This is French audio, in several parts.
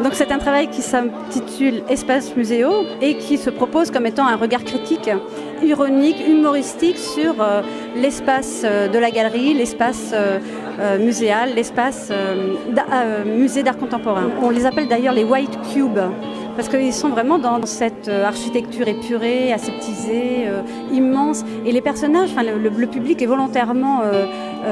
Donc c'est un travail qui s'intitule Espace Muséo et qui se propose comme étant un regard critique, ironique, humoristique sur l'espace de la galerie, l'espace muséal, l'espace musée d'art contemporain. On les appelle d'ailleurs les White Cubes, parce qu'ils sont vraiment dans cette architecture épurée, aseptisée, immense. Et les personnages, le public est volontairement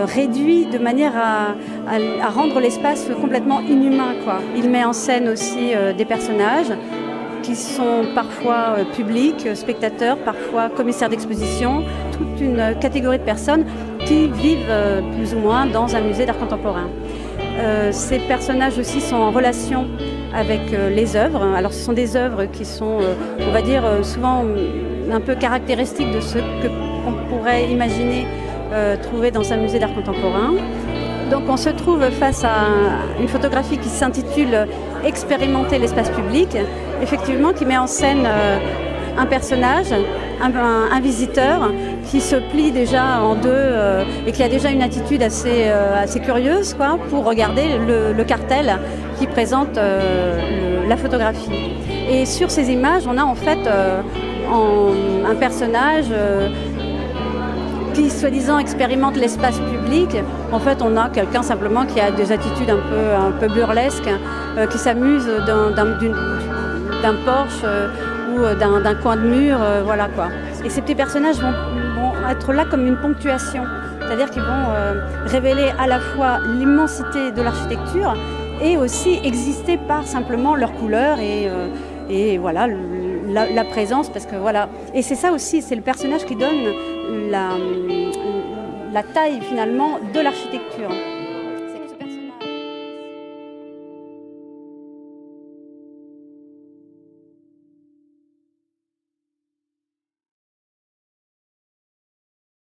réduit de manière à rendre l'espace complètement inhumain, quoi. Il met en scène aussi des personnages qui sont parfois publics, spectateurs, parfois commissaires d'exposition, toute une catégorie de personnes qui vivent plus ou moins dans un musée d'art contemporain. Ces personnages aussi sont en relation avec les œuvres. Alors ce sont des œuvres qui sont, on va dire, souvent un peu caractéristiques de ce qu'on pourrait imaginer trouver dans un musée d'art contemporain. Donc on se trouve face à une photographie qui s'intitule « Expérimenter l'espace public », effectivement qui met en scène un personnage, un visiteur qui se plie déjà en deux et qui a déjà une attitude assez curieuse, quoi, pour regarder le cartel qui présente la photographie. Et sur ces images, on a en fait un personnage qui soi-disant expérimente l'espace public. En fait, on a quelqu'un simplement qui a des attitudes un peu burlesques, qui s'amuse d'un porche ou d'un coin de mur, voilà quoi. Et ces petits personnages vont être là comme une ponctuation, c'est-à-dire qu'ils vont révéler à la fois l'immensité de l'architecture et aussi exister par simplement leur couleur et voilà la présence, parce que voilà. Et c'est ça aussi, c'est le personnage qui donne la taille finalement de l'architecture.